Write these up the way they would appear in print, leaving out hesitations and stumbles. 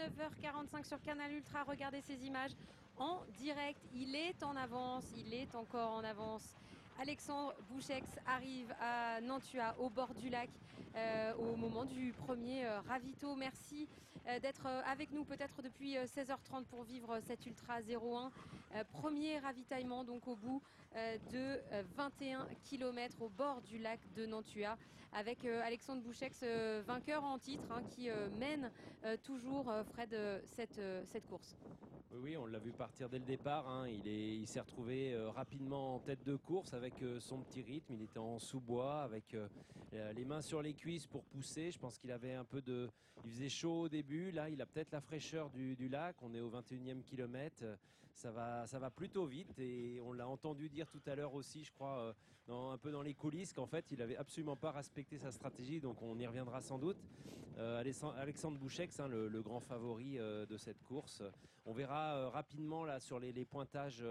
19h45 sur Canal Ultra. Regardez ces images en direct. Il est en avance, il est encore en avance. Alexandre Bouchex arrive à Nantua, au bord du lac, au moment du premier ravito. Merci d'être avec nous, peut-être depuis 16h30 pour vivre cet Ultra 01. Premier ravitaillement donc au bout de 21 km au bord du lac de Nantua, avec Alexandre Bouchex, vainqueur en titre, qui mène toujours, Fred, cette course. Oui, on l'a vu partir dès le départ. Il s'est retrouvé rapidement en tête de course avec son petit rythme. Il était en sous-bois avec les mains sur les cuisses pour pousser. Je pense qu'il avait il faisait chaud au début. Là, il a peut-être la fraîcheur du lac. On est au 21e kilomètre. Ça va plutôt vite et on l'a entendu dire tout à l'heure aussi, je crois, un peu dans les coulisses, qu'en fait, il avait absolument pas respecté sa stratégie. Donc, on y reviendra sans doute. Alexandre Bouchex, le grand favori de cette course. On verra rapidement là sur les pointages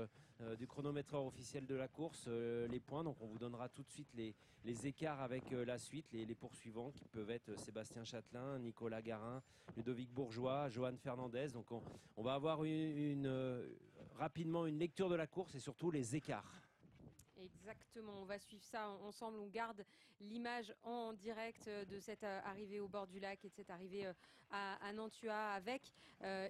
du chronométreur officiel de la course, les points. Donc on vous donnera tout de suite les écarts avec la suite, les poursuivants qui peuvent être Sébastien Châtelain, Nicolas Garin, Ludovic Bourgeois, Johan Fernandez. Donc on va avoir rapidement une lecture de la course et surtout les écarts. Exactement, on va suivre ça ensemble. On garde l'image en direct de cette arrivée au bord du lac et de cette arrivée à Nantua, avec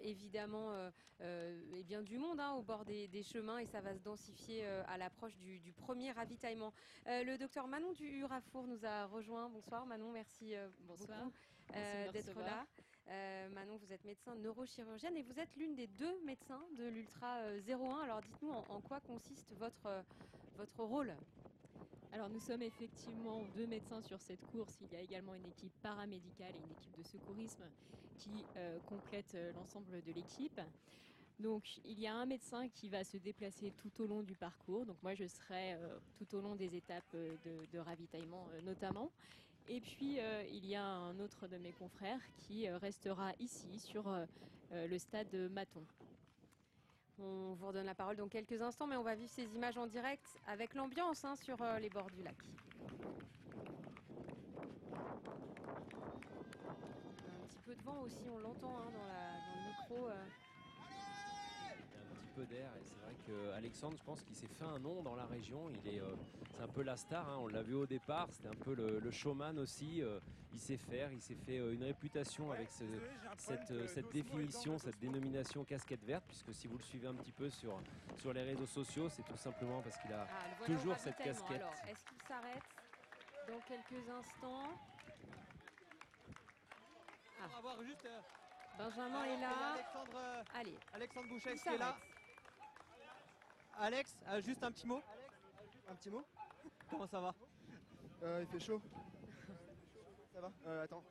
évidemment et bien du monde au bord des chemins, et ça va se densifier à l'approche du premier ravitaillement. Le docteur Manon du Hurafour nous a rejoint. Bonsoir Manon, merci beaucoup d'être là. Manon, vous êtes médecin neurochirurgienne et vous êtes l'une des deux médecins de l'Ultra 01. Alors dites-nous en quoi consiste votre rôle. Alors nous sommes effectivement deux médecins sur cette course. Il y a également une équipe paramédicale et une équipe de secourisme qui complète l'ensemble de l'équipe. Donc il y a un médecin qui va se déplacer tout au long du parcours. Donc moi je serai tout au long des étapes de ravitaillement notamment. Et puis il y a un autre de mes confrères qui restera ici sur le stade Maton. On vous redonne la parole dans quelques instants, mais on va vivre ces images en direct avec l'ambiance sur les bords du lac. Un petit peu de vent aussi, on l'entend dans le micro. Un petit peu d'air, et c'est vrai qu'Alexandre, je pense qu'il s'est fait un nom dans la région. C'est un peu la star, on l'a vu au départ, c'était un peu le showman aussi. Il sait fait une réputation avec cette définition, cette dénomination casquette verte, puisque si vous le suivez un petit peu sur les réseaux sociaux, c'est tout simplement parce qu'il a toujours cette casquette. Alors, est-ce qu'il s'arrête dans quelques instants? On va voir juste. Benjamin est là. Alexandre Bouchex qui est là. Alex, juste un petit mot. Un petit mot. Comment ça va? Il fait chaud. Ça va attends.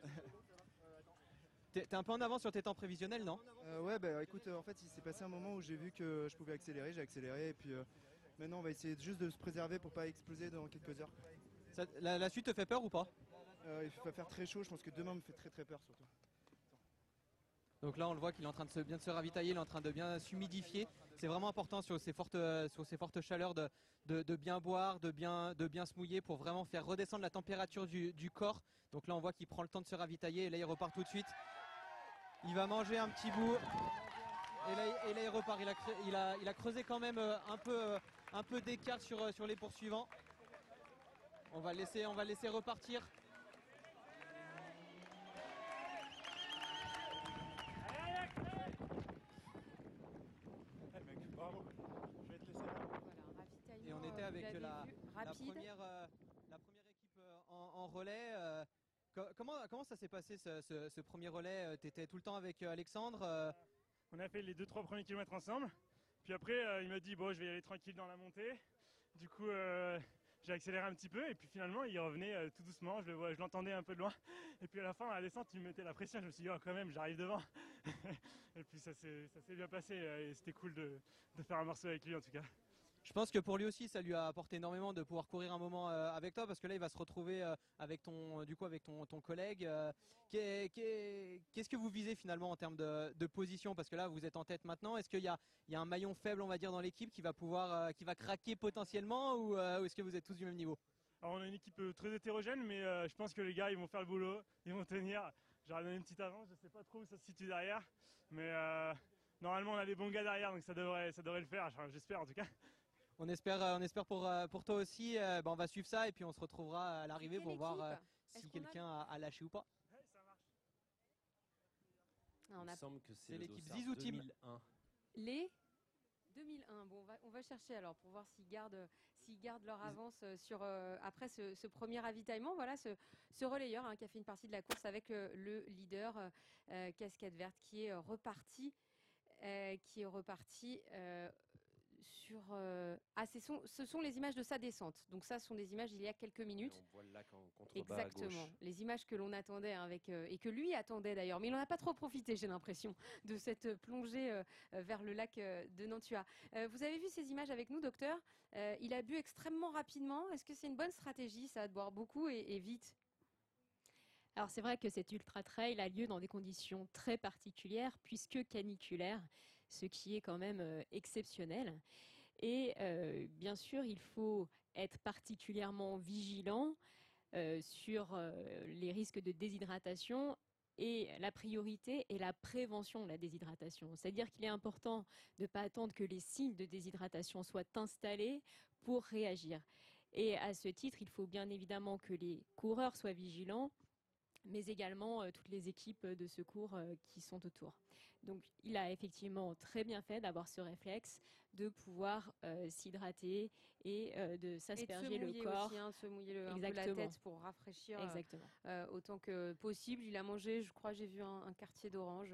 T'es un peu en avance sur tes temps prévisionnels, non? Ouais, bah écoute, en fait, il s'est passé un moment où j'ai vu que je pouvais accélérer, j'ai accéléré, et puis maintenant on va essayer juste de se préserver pour pas exploser dans quelques heures. La suite te fait peur ou pas? Il va faire très chaud, je pense que demain me fait très très peur surtout. Donc là on le voit qu'il est en train de bien de se ravitailler, il est en train de bien s'humidifier. C'est vraiment important sur ces fortes chaleurs de bien boire, de bien se mouiller pour vraiment faire redescendre la température du corps. Donc là on voit qu'il prend le temps de se ravitailler et là il repart tout de suite. Il va manger un petit bout et là il repart. Il a creusé quand même un peu d'écart sur les poursuivants. On va le laisser repartir. Bravo, je vais te laisser là. Voilà, ravitaillement. Et on était avec la première équipe en relais. Comment ça s'est passé ce premier relais? Tu étais tout le temps avec Alexandre? On a fait les 2-3 premiers kilomètres ensemble. Puis après, il m'a dit bon, je vais y aller tranquille dans la montée. Du coup, j'ai accéléré un petit peu et puis finalement, il revenait tout doucement. Je l'entendais un peu de loin. Et puis à la fin, à la descente, il me mettait la pression. Je me suis dit oh, quand même, j'arrive devant. Et puis ça s'est bien passé et c'était cool de faire un morceau avec lui en tout cas. Je pense que pour lui aussi, ça lui a apporté énormément de pouvoir courir un moment avec toi, parce que là, il va se retrouver avec ton collègue. Qu'est-ce que vous visez finalement en termes de position? Parce que là, vous êtes en tête maintenant. Est-ce qu'il y a un maillon faible, on va dire, dans l'équipe qui va craquer potentiellement, ou est-ce que vous êtes tous du même niveau? Alors on a une équipe très hétérogène, mais je pense que les gars, ils vont faire le boulot, ils vont tenir. j'aurais donné une petite avance. Je ne sais pas trop où ça se situe derrière. Mais normalement, on a des bons gars derrière, donc ça devrait le faire. Enfin, j'espère en tout cas. On espère pour toi aussi. On va suivre ça et puis on se retrouvera à l'arrivée pour voir si quelqu'un a lâché ou pas. Ouais, ça marche. Il me semble que c'est l'équipe l'équipe Zizou Team. 2001. Les 2001. Bon, on va chercher alors pour voir s'ils gardent leur avance sur après ce premier ravitaillement. Voilà ce relayeur hein, qui a fait une partie de la course avec le leader Casquette Verte qui est reparti sur. Ce sont les images de sa descente. Donc ça, ce sont des images il y a quelques minutes. Et on voit le lac en contrebas à Exactement, gauche. les images que l'on attendait hein, et que lui attendait d'ailleurs, mais il n'en a pas trop profité, j'ai l'impression, de cette plongée vers le lac de Nantua. Vous avez vu ces images avec nous, docteur. Il a bu extrêmement rapidement. Est-ce que c'est une bonne stratégie, ça, de boire beaucoup et vite? Alors c'est vrai que cet ultra trail a lieu dans des conditions très particulières puisque caniculaires, ce qui est quand même exceptionnel. Et bien sûr, il faut être particulièrement vigilant sur les risques de déshydratation et la priorité est la prévention de la déshydratation. C'est-à-dire qu'il est important de ne pas attendre que les signes de déshydratation soient installés pour réagir. Et à ce titre, il faut bien évidemment que les coureurs soient vigilants, mais également toutes les équipes de secours qui sont autour. Donc il a effectivement très bien fait d'avoir ce réflexe de pouvoir s'hydrater et de s'asperger le corps. Aussi, hein, se mouiller un peu la tête pour rafraîchir autant que possible. Il a mangé, je crois, j'ai vu un quartier d'orange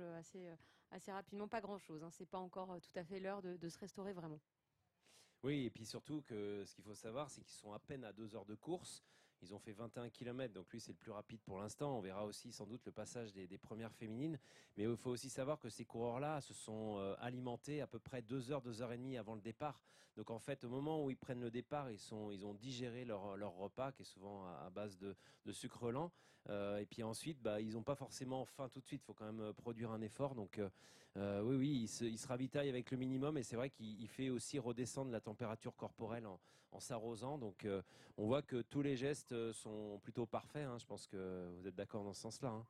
assez rapidement, pas grand-chose. Hein. C'est pas encore tout à fait l'heure de se restaurer vraiment. Oui, et puis surtout que ce qu'il faut savoir, c'est qu'ils sont à peine à 2 heures de course. Ils ont fait 21 km, donc lui c'est le plus rapide pour l'instant. On verra aussi sans doute le passage des premières féminines. Mais il faut aussi savoir que ces coureurs-là se sont alimentés à peu près 2 heures, 2 heures et demie avant le départ. Donc en fait, au moment où ils prennent le départ, ils ont digéré leur repas, qui est souvent à base de sucre lent. Et puis ensuite, ils n'ont pas forcément faim tout de suite. Il faut quand même produire un effort. Donc oui, il se ravitaille avec le minimum. Et c'est vrai qu'il fait aussi redescendre la température corporelle en s'arrosant. Donc on voit que tous les gestes sont plutôt parfaits. Hein. Je pense que vous êtes d'accord dans ce sens-là. Hein.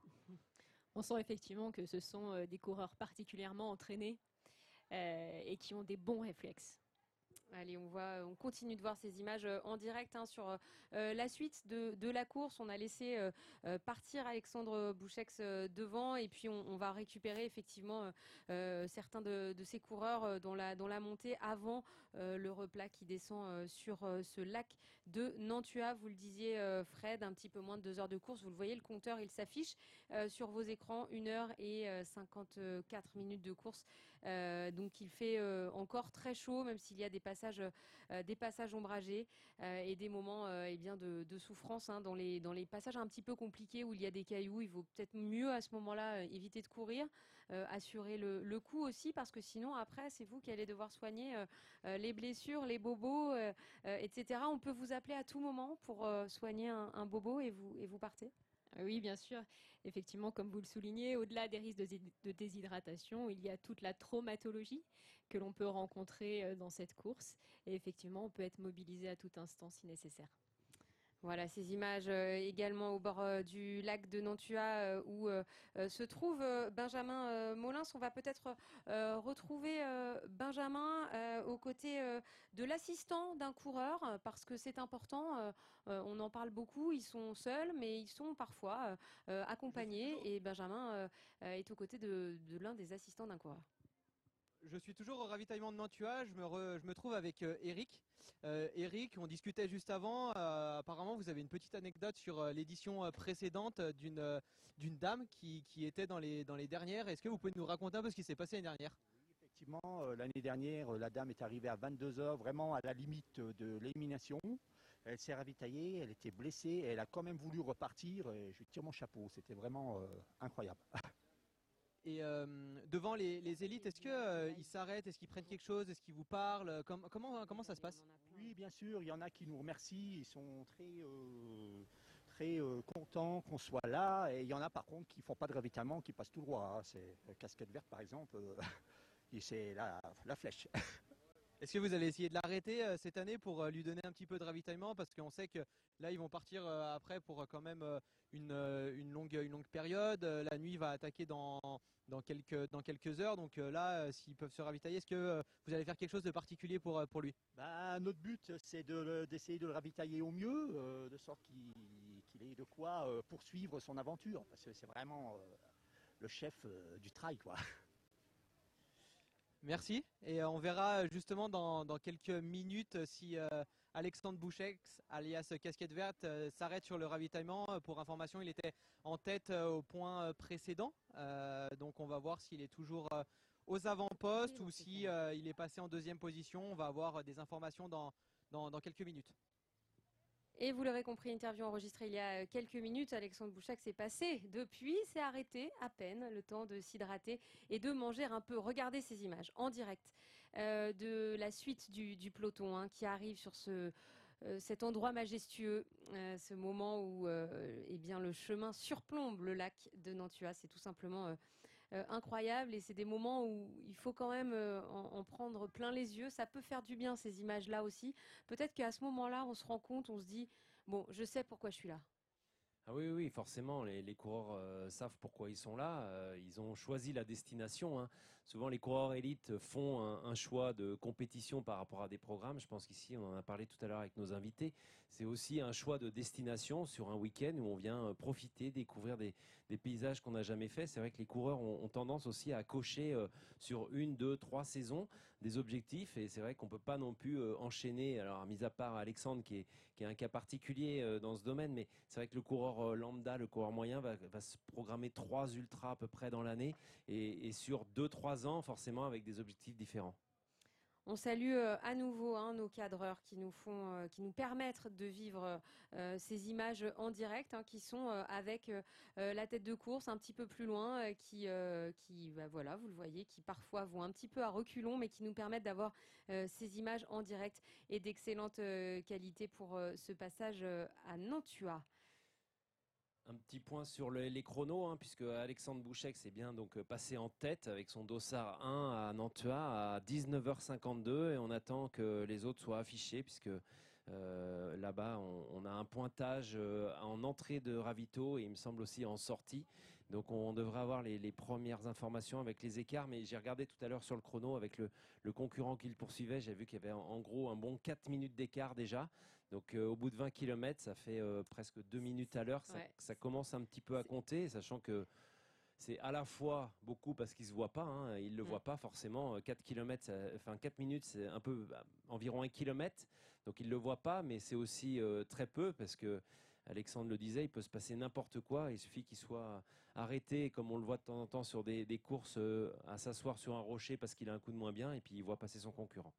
On sent effectivement que ce sont des coureurs particulièrement entraînés et qui ont des bons réflexes. Allez, on continue de voir ces images en direct hein, sur la suite de la course. On a laissé partir Alexandre Bouchex devant et puis on va récupérer effectivement certains de ces coureurs dans la montée avant le replat qui descend sur ce lac de Nantua. Vous le disiez Fred, un petit peu moins de 2 heures de course. Vous le voyez, le compteur il s'affiche sur vos écrans, 1 heure et 54 minutes de course. Donc il fait encore très chaud, même s'il y a des passages ombragés et des moments de souffrance hein, dans les passages un petit peu compliqués où il y a des cailloux. Il vaut peut-être mieux à ce moment-là éviter de courir, assurer le coup aussi, parce que sinon après c'est vous qui allez devoir soigner les blessures, les bobos, etc. On peut vous appeler à tout moment pour soigner un bobo et vous partez. Oui, bien sûr. Effectivement, comme vous le soulignez, au-delà des risques de déshydratation, il y a toute la traumatologie que l'on peut rencontrer dans cette course. Et effectivement, on peut être mobilisé à tout instant si nécessaire. Voilà ces images également au bord du lac de Nantua où se trouve Benjamin Molins. On va peut-être retrouver Benjamin aux côtés de l'assistant d'un coureur parce que c'est important. On en parle beaucoup. Ils sont seuls, mais ils sont parfois accompagnés. Et Benjamin est aux côtés de l'un des assistants d'un coureur. Je suis toujours au ravitaillement de Nantua, je me trouve avec Eric. Eric, on discutait juste avant, apparemment vous avez une petite anecdote sur l'édition précédente d'une dame qui était dans les dernières. Est-ce que vous pouvez nous raconter un peu ce qui s'est passé l'année dernière? Oui, effectivement, l'année dernière, la dame est arrivée à 22 heures, vraiment à la limite de l'élimination. Elle s'est ravitaillée, elle était blessée, elle a quand même voulu repartir et je lui tire mon chapeau, c'était vraiment incroyable. Et devant les élites, est-ce qu'ils s'arrêtent, est-ce qu'ils prennent quelque chose, est-ce qu'ils vous parlent, comment ça se passe? Oui, bien sûr, il y en a qui nous remercient, ils sont très contents qu'on soit là. Et il y en a par contre qui ne font pas de ravitaillement, qui passent tout droit. Hein. C'est Casquette Verte par exemple, et c'est la flèche. Est-ce que vous allez essayer de l'arrêter cette année pour lui donner un petit peu de ravitaillement? Parce qu'on sait que là, ils vont partir après pour quand même une longue période. La nuit va attaquer dans quelques heures. Donc là, s'ils peuvent se ravitailler, est-ce que vous allez faire quelque chose de particulier pour lui? Bah, notre but, c'est d'essayer de le ravitailler au mieux, de sorte qu'il ait de quoi poursuivre son aventure, parce que c'est vraiment le chef du trail, quoi. Merci. Et on verra justement dans quelques minutes si Alexandre Bouchex, alias Casquette Verte, s'arrête sur le ravitaillement. Pour information, il était en tête au point précédent. Donc on va voir s'il est toujours aux avant-postes ou si il est passé en deuxième position. On va avoir des informations dans quelques minutes. Et vous l'aurez compris, interview enregistrée il y a quelques minutes. Alexandre Bouchex s'est passé depuis, s'est arrêté à peine, le temps de s'hydrater et de manger un peu. Regardez ces images en direct de la suite du peloton hein, qui arrive sur cet endroit majestueux, ce moment où eh bien, le chemin surplombe le lac de Nantua. C'est tout simplement incroyable et c'est des moments où il faut quand même en prendre plein les yeux. Ça peut faire du bien ces images-là aussi. Peut-être qu'à ce moment-là, on se rend compte, on se dit, bon, je sais pourquoi je suis là. Ah oui, oui, forcément, les coureurs savent pourquoi ils sont là. Ils ont choisi la destination, hein. Souvent, les coureurs élites font un choix de compétition par rapport à des programmes. Je pense qu'ici, on en a parlé tout à l'heure avec nos invités. C'est aussi un choix de destination sur un week-end où on vient profiter, découvrir des paysages qu'on n'a jamais fait. C'est vrai que les coureurs ont tendance aussi à cocher sur 1, 2, 3 saisons des objectifs. Et c'est vrai qu'on ne peut pas non plus enchaîner. Alors, mis à part Alexandre qui est un cas particulier dans ce domaine, mais c'est vrai que le coureur lambda, le coureur moyen va se programmer 3 ultras à peu près dans l'année et sur 2-3 ans forcément avec des objectifs différents. On salue à nouveau hein, nos cadreurs qui nous permettent de vivre ces images en direct, hein, qui sont avec la tête de course un petit peu plus loin, qui bah, voilà, vous le voyez, qui parfois vont un petit peu à reculons, mais qui nous permettent d'avoir ces images en direct et d'excellente qualité pour ce passage à Nantua. Un petit point sur les chronos, hein, puisque Alexandre Bouchex est bien donc passé en tête avec son dossard 1 à Nantua à 19h52 et on attend que les autres soient affichés puisque là-bas on a un pointage en entrée de ravito et il me semble aussi en sortie. Donc on devrait avoir les premières informations avec les écarts, mais j'ai regardé tout à l'heure sur le chrono avec le concurrent qui le poursuivait, j'ai vu qu'il y avait en gros un bon 4 minutes d'écart déjà. Donc au bout de 20 km, ça fait presque 2 minutes à l'heure. Ça commence un petit peu à compter, sachant que c'est à la fois beaucoup parce qu'ils ne se voient pas, hein, ils ne le voient pas forcément. 4 minutes, c'est un peu environ 1 kilomètre. Donc ils ne le voient pas, mais c'est aussi très peu parce que Alexandre le disait, il peut se passer n'importe quoi. Il suffit qu'il soit arrêté, comme on le voit de temps en temps sur des courses, à s'asseoir sur un rocher parce qu'il a un coup de moins bien et puis il voit passer son concurrent.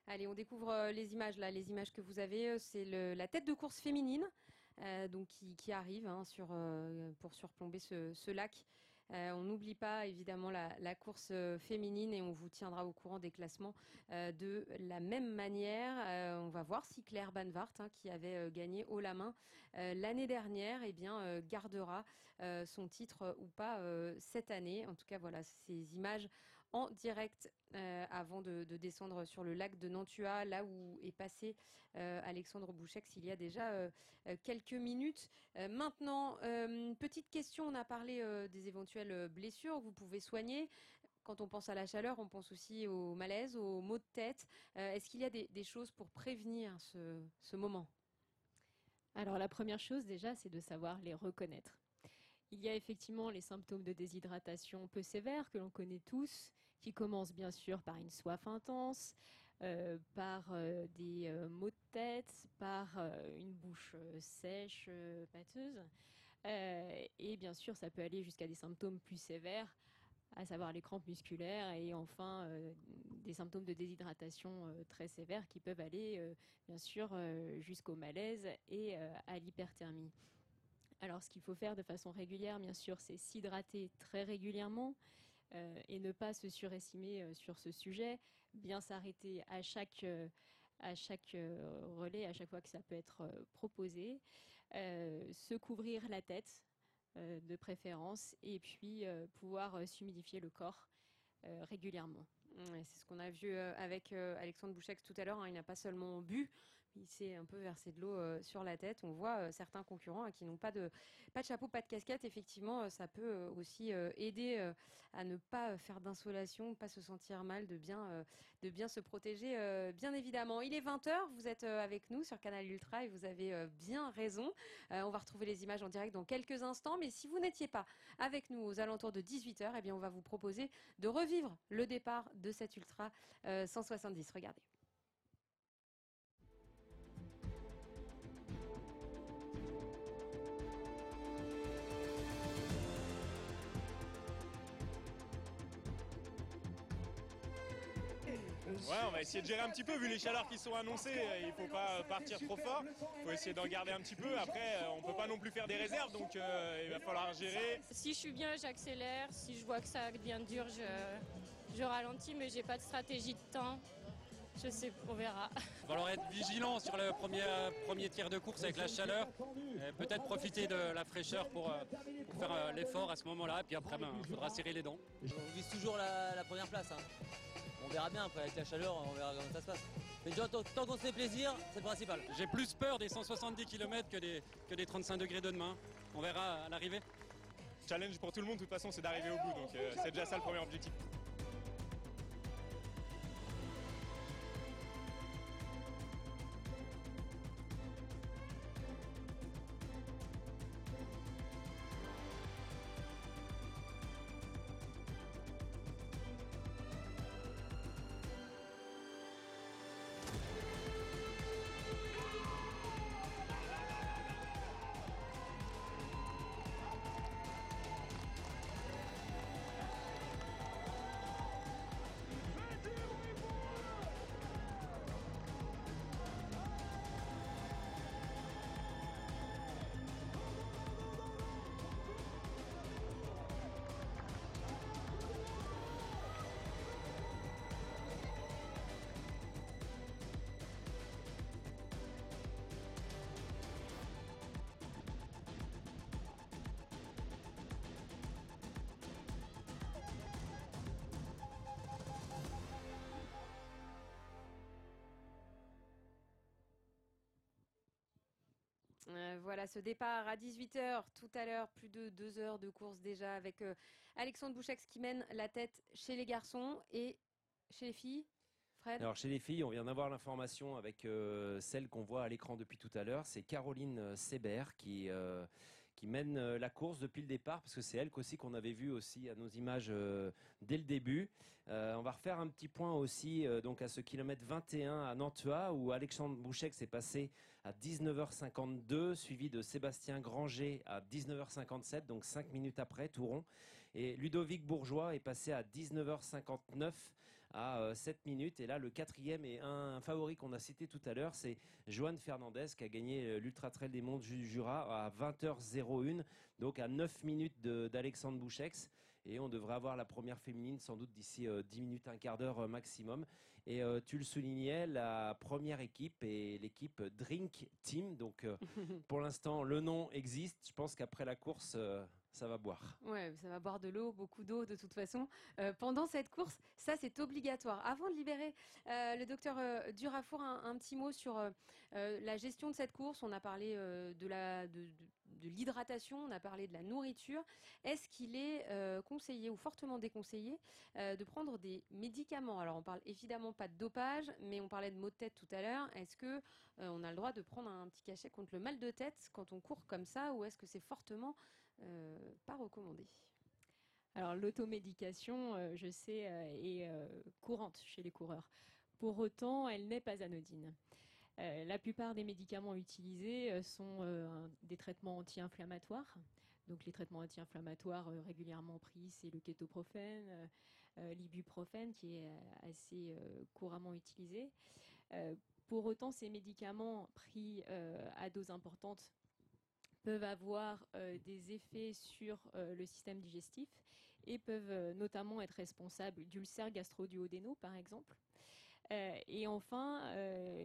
Allez, on découvre les images là. Les images que vous avez, c'est la tête de course féminine donc qui arrive hein, pour surplomber ce lac. On n'oublie pas évidemment la course féminine et on vous tiendra au courant des classements de la même manière. On va voir si Claire Banvart, hein, qui avait gagné haut la main l'année dernière, eh bien, gardera son titre ou pas cette année. En tout cas, voilà ces images en direct avant de descendre sur le lac de Nantua, là où est passé Alexandre Bouchex il y a déjà quelques minutes. Maintenant, petite question, on a parlé des éventuelles blessures que vous pouvez soigner. Quand on pense à la chaleur, on pense aussi au malaise, aux maux de tête. Est-ce qu'il y a des choses pour prévenir ce moment ? Alors la première chose déjà, c'est de savoir les reconnaître. Il y a effectivement les symptômes de déshydratation peu sévères que l'on connaît tous, qui commencent bien sûr par une soif intense, par des maux de tête, par une bouche sèche, pâteuse. Et bien sûr, ça peut aller jusqu'à des symptômes plus sévères, à savoir les crampes musculaires et enfin des symptômes de déshydratation très sévères qui peuvent aller bien sûr jusqu'au malaise et à l'hyperthermie. Alors ce qu'il faut faire de façon régulière, bien sûr, c'est s'hydrater très régulièrement et ne pas se surestimer sur ce sujet, bien s'arrêter à chaque relais, à chaque fois que ça peut être proposé, se couvrir la tête de préférence et puis pouvoir s'humidifier le corps régulièrement. Ouais, c'est ce qu'on a vu avec Alexandre Bouchex tout à l'heure, hein. Il n'a pas seulement bu, il s'est un peu versé de l'eau sur la tête. On voit certains concurrents qui n'ont pas de chapeau, pas de casquette. Effectivement, ça peut aussi aider à ne pas faire d'insolation, pas se sentir mal, de bien se protéger, bien évidemment. Il est 20h, vous êtes avec nous sur Canal Ultra et vous avez bien raison. On va retrouver les images en direct dans quelques instants, mais si vous n'étiez pas avec nous aux alentours de 18h, eh bien on va vous proposer de revivre le départ de cet Ultra 170. Regardez. Ouais, on va essayer de gérer un petit peu vu les chaleurs qui sont annoncées. Il faut pas partir trop fort. Il faut essayer d'en garder un petit peu. Après, on peut pas non plus faire des réserves, donc il va falloir gérer. Si je suis bien, j'accélère. Si je vois que ça devient dur, je ralentis, mais j'ai pas de stratégie de temps. Je sais, on verra. Il va falloir être vigilant sur le premier tir de course avec la chaleur. Peut-être profiter de la fraîcheur pour faire l'effort à ce moment-là. Et puis après, il faudra serrer les dents. On vise toujours la première place. On verra bien après avec la chaleur, on verra comment ça se passe. Mais déjà, tant qu'on se fait plaisir, c'est le principal. J'ai plus peur des 170 km que des 35 degrés de demain. On verra à l'arrivée. Challenge pour tout le monde, de toute façon, c'est d'arriver au bout. Donc c'est déjà ça le premier objectif. Voilà ce départ à 18h tout à l'heure, plus de 2 heures de course déjà avec Alexandre Bouchex qui mène la tête chez les garçons et chez les filles. Fred. Alors chez les filles, on vient d'avoir l'information avec celle qu'on voit à l'écran depuis tout à l'heure. C'est Caroline Sébert qui mène la course depuis le départ, parce que c'est elle aussi qu'on avait vu aussi à nos images dès le début. On va refaire un petit point aussi donc à ce kilomètre 21 à Nantua, où Alexandre Bouchex est passé à 19h52, suivi de Sébastien Granger à 19h57, donc 5 minutes après, tout rond. Et Ludovic Bourgeois est passé à 19h59 à 7 minutes. Et là, le quatrième et un favori qu'on a cité tout à l'heure, c'est Johan Fernandez qui a gagné l'Ultra Trail des Monts du Jura à 20h01, donc à 9 minutes d'Alexandre Bouchex. Et on devrait avoir la première féminine sans doute d'ici 10 minutes, un quart d'heure maximum. Et tu le soulignais, la première équipe est l'équipe Drink Team. Donc pour l'instant, le nom existe. Je pense qu'après la course, ça va boire. Ouais, ça va boire de l'eau, beaucoup d'eau de toute façon. Pendant cette course, ça c'est obligatoire. Avant de libérer le docteur Durafour, un petit mot sur la gestion de cette course. On a parlé de l'hydratation, on a parlé de la nourriture. Est-ce qu'il est conseillé ou fortement déconseillé de prendre des médicaments? Alors on parle évidemment pas de dopage, mais on parlait de maux de tête tout à l'heure. Est-ce que on a le droit de prendre un petit cachet contre le mal de tête quand on court comme ça, ou est-ce que c'est fortement pas recommandé? Alors l'automédication, je sais, est courante chez les coureurs. Pour autant, elle n'est pas anodine. La plupart des médicaments utilisés sont des traitements anti-inflammatoires. Donc les traitements anti-inflammatoires régulièrement pris, c'est le kétoprophène, l'ibuprofène qui est assez couramment utilisé. Pour autant, ces médicaments pris à dose importante peuvent avoir des effets sur le système digestif et peuvent notamment être responsables d'ulcères gastro-duodénaux par exemple. Et enfin,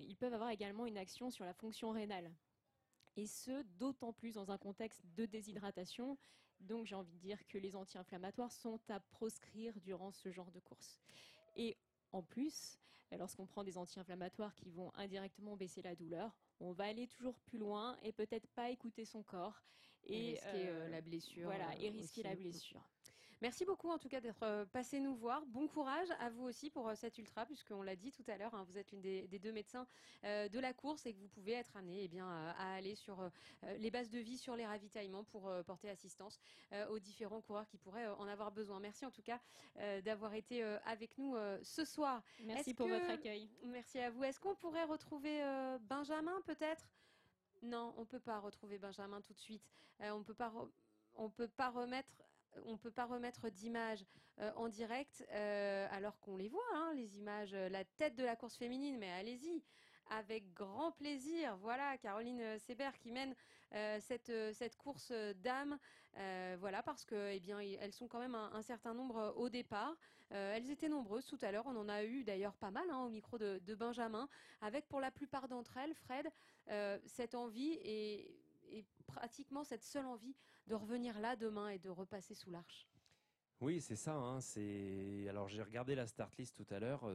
ils peuvent avoir également une action sur la fonction rénale. Et ce, d'autant plus dans un contexte de déshydratation. Donc j'ai envie de dire que les anti-inflammatoires sont à proscrire durant ce genre de course. Et en plus, lorsqu'on prend des anti-inflammatoires qui vont indirectement baisser la douleur, on va aller toujours plus loin et peut-être pas écouter son corps et risquer la blessure. Voilà, et risquer aussi. la blessure. Merci beaucoup en tout cas d'être passé nous voir. Bon courage à vous aussi pour cet ultra, puisqu'on l'a dit tout à l'heure, hein, vous êtes l'une des deux médecins de la course et que vous pouvez être amené à aller sur les bases de vie, sur les ravitaillements pour porter assistance aux différents coureurs qui pourraient en avoir besoin. Merci en tout cas d'avoir été avec nous ce soir. Merci pour votre accueil. Merci à vous. Est-ce qu'on pourrait retrouver Benjamin peut-être? Non, on ne peut pas retrouver Benjamin tout de suite. On ne peut pas remettre d'images en direct alors qu'on les voit, hein, les images, la tête de la course féminine, mais allez-y, avec grand plaisir. Voilà, Caroline Sébert qui mène cette course dames, voilà, parce que eh bien, elles sont quand même un certain nombre au départ. Elles étaient nombreuses tout à l'heure, on en a eu d'ailleurs pas mal hein, au micro de Benjamin, avec pour la plupart d'entre elles, Fred, cette envie et pratiquement cette seule envie de revenir là demain et de repasser sous l'arche. Oui, c'est ça. Hein, alors j'ai regardé la start list tout à l'heure.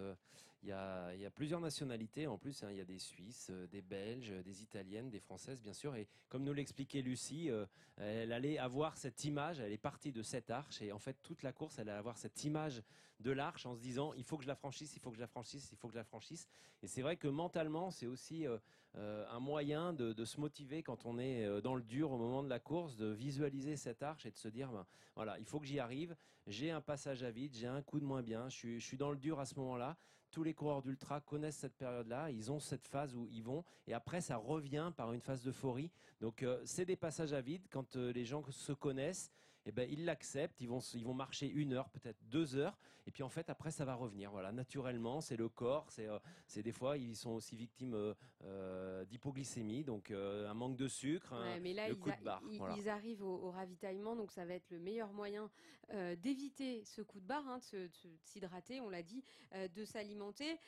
Il y a plusieurs nationalités en plus. Hein, il y a des Suisses, des Belges, des Italiennes, des Françaises bien sûr. Et comme nous l'expliquait Lucie, elle allait avoir cette image. Elle est partie de cette arche et en fait toute la course, elle allait avoir cette image de l'arche en se disant il faut que je la franchisse, il faut que je la franchisse, il faut que je la franchisse. Et c'est vrai que mentalement, c'est aussi un moyen de se motiver quand on est dans le dur au moment de la course, de visualiser cette arche et de se dire ben, voilà, il faut que j'y arrive. J'ai un passage à vide, j'ai un coup de moins bien, je suis dans le dur à ce moment-là. Tous les coureurs d'ultra connaissent cette période-là, ils ont cette phase où ils vont, et après ça revient par une phase d'euphorie. Donc c'est des passages à vide, quand les gens se connaissent, eh ben, ils l'acceptent, ils vont marcher 1 heure, peut-être 2 heures, et puis en fait après ça va revenir. Voilà, naturellement, c'est le corps, c'est des fois ils sont aussi victimes d'hypoglycémie, donc un manque de sucre, mais là, le coup de barre. Voilà. Ils arrivent au ravitaillement, donc ça va être le meilleur moyen d'éviter ce coup de barre, hein, de s'hydrater, on l'a dit, de s'alimenter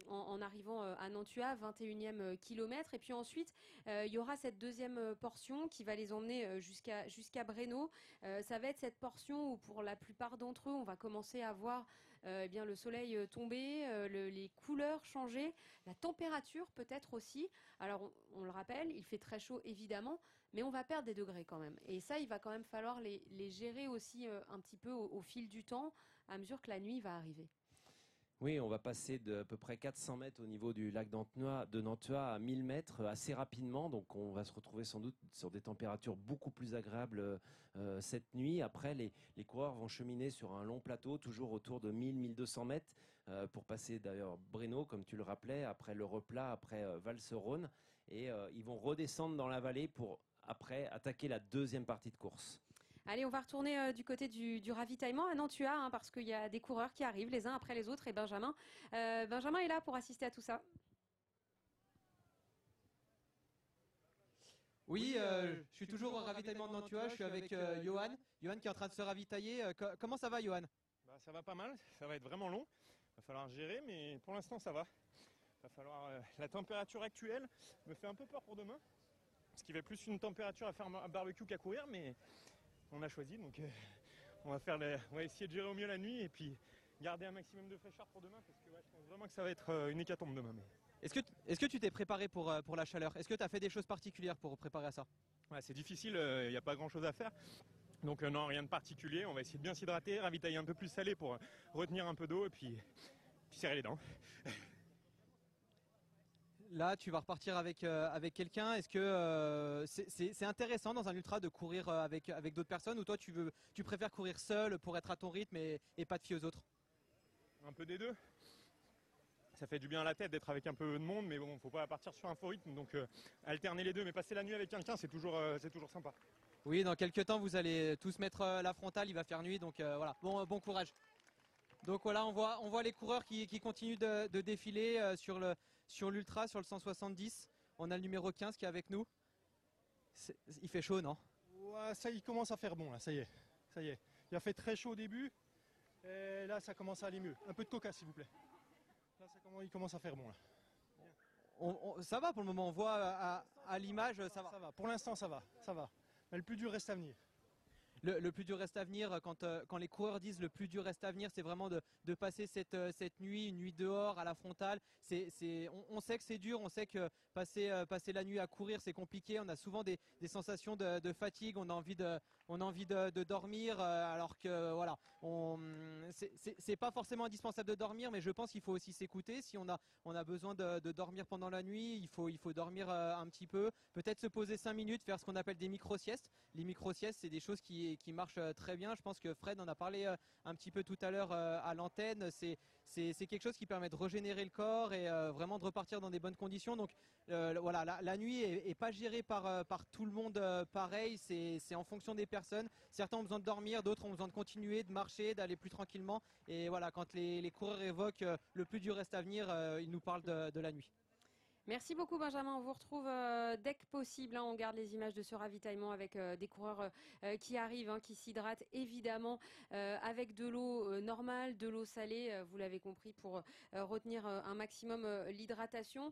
en arrivant à Nantua, 21e kilomètre, et puis ensuite il y aura cette deuxième portion qui va les emmener jusqu'à Breno. Ça va être cette portion où pour la plupart d'entre eux, on va commencer à voir eh bien, le soleil tomber, les couleurs changer, la température peut-être aussi. Alors on le rappelle, il fait très chaud évidemment, mais on va perdre des degrés quand même. Et ça, il va quand même falloir les gérer aussi un petit peu au fil du temps, à mesure que la nuit va arriver. Oui, on va passer d'à peu près 400 mètres au niveau du lac de Nantua à 1000 mètres assez rapidement. Donc on va se retrouver sans doute sur des températures beaucoup plus agréables cette nuit. Après, les coureurs vont cheminer sur un long plateau, toujours autour de 1000-1200 mètres, pour passer d'ailleurs Breno, comme tu le rappelais, après le replat, après Valserone. Et ils vont redescendre dans la vallée pour après attaquer la deuxième partie de course. Allez, on va retourner du côté du ravitaillement à Nantua, hein, parce qu'il y a des coureurs qui arrivent les uns après les autres. Et Benjamin est là pour assister à tout ça. Oui, je suis toujours au ravitaillement de Nantua. Je suis avec Johan. Johan qui est en train de se ravitailler. Comment ça va, Johan? Bah, ça va pas mal. Ça va être vraiment long. Il va falloir gérer, mais pour l'instant, ça va. Il va falloir. La température actuelle me fait un peu peur pour demain. Parce qu'il va plus une température à faire un barbecue qu'à courir, mais on a choisi, donc on va essayer de gérer au mieux la nuit et puis garder un maximum de fraîcheur pour demain, parce que ouais, je pense vraiment que ça va être une hécatombe demain. Mais... Est-ce que tu t'es préparé pour la chaleur? Est-ce que tu as fait des choses particulières pour préparer à ça? Ouais, c'est difficile, il n'y a pas grand chose à faire. Donc non, rien de particulier. On va essayer de bien s'hydrater, ravitailler un peu plus salé pour retenir un peu d'eau et puis serrer les dents. Là, tu vas repartir avec quelqu'un. Est-ce que c'est intéressant dans un ultra de courir avec d'autres personnes, ou toi tu préfères courir seul pour être à ton rythme et pas te fier aux autres? Un peu des deux. Ça fait du bien à la tête d'être avec un peu de monde, mais bon, faut pas partir sur un faux rythme, donc alterner les deux. Mais passer la nuit avec quelqu'un, c'est toujours sympa. Oui, dans quelques temps, vous allez tous mettre la frontale, il va faire nuit, donc voilà, bon courage. Donc voilà, on voit les coureurs qui continuent de défiler sur l'ultra, sur le 170. On a le numéro 15 qui est avec nous. Il fait chaud, non? Ouais, ça, il commence à faire bon, là, ça y est. Il a fait très chaud au début, et là, ça commence à aller mieux. Un peu de coca, s'il vous plaît. Là, il commence à faire bon, là. Ça va pour le moment, on voit à l'image, ça va. Ça va, pour l'instant, ça va. Mais le plus dur reste à venir. le plus dur reste à venir. Quand les coureurs disent le plus dur reste à venir, c'est vraiment de passer cette nuit, une nuit dehors à la frontale. On sait que c'est dur, on sait que passer la nuit à courir c'est compliqué. On a souvent des sensations de fatigue, on a envie de dormir, alors que voilà, c'est pas forcément indispensable de dormir, mais je pense qu'il faut aussi s'écouter. Si on a besoin de dormir pendant la nuit, il faut dormir un petit peu, peut-être se poser 5 minutes, faire ce qu'on appelle des micro-siestes. Les micro-siestes, c'est des choses qui marchent très bien. Je pense que Fred en a parlé un petit peu tout à l'heure à l'antenne. C'est quelque chose qui permet de régénérer le corps et vraiment de repartir dans des bonnes conditions. Donc voilà, la nuit est pas gérée par tout le monde pareil. C'est en fonction des personnes. Certains ont besoin de dormir, d'autres ont besoin de continuer, de marcher, d'aller plus tranquillement. Et voilà, quand les coureurs évoquent le plus dur reste à venir, ils nous parlent de la nuit. Merci beaucoup Benjamin, on vous retrouve dès que possible, hein. On garde les images de ce ravitaillement avec des coureurs qui arrivent, hein, qui s'hydratent évidemment avec de l'eau normale, de l'eau salée, vous l'avez compris, pour retenir un maximum l'hydratation.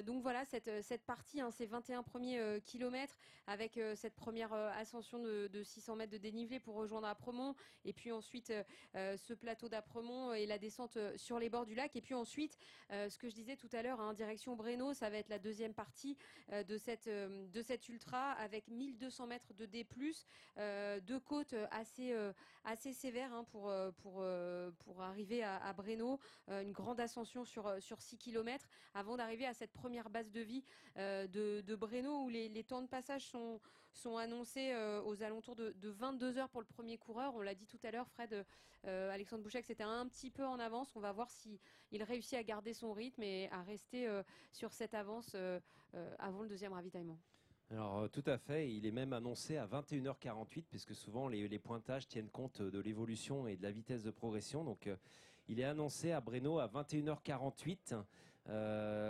Donc voilà, cette partie, hein, ces 21 premiers kilomètres avec cette première ascension de 600 mètres de dénivelé pour rejoindre Apremont, et puis ensuite ce plateau d'Apremont et la descente sur les bords du lac, et puis ensuite ce que je disais tout à l'heure, hein, direction Breno. Ça va être la deuxième partie de cette ultra avec 1200 mètres de D+, deux côtes assez sévères, hein, pour arriver à Breno, une grande ascension sur 6 km avant d'arriver à cette première base de vie de Breno, où les temps de passage sont annoncés aux alentours de 22 heures pour le premier coureur. On l'a dit tout à l'heure, Fred, Alexandre Bouchek, c'était un petit peu en avance. On va voir s'il réussit à garder son rythme et à rester sur cette avance avant le deuxième ravitaillement. Alors tout à fait, il est même annoncé à 21h48 puisque souvent les pointages tiennent compte de l'évolution et de la vitesse de progression. Donc il est annoncé à Breno à 21h48.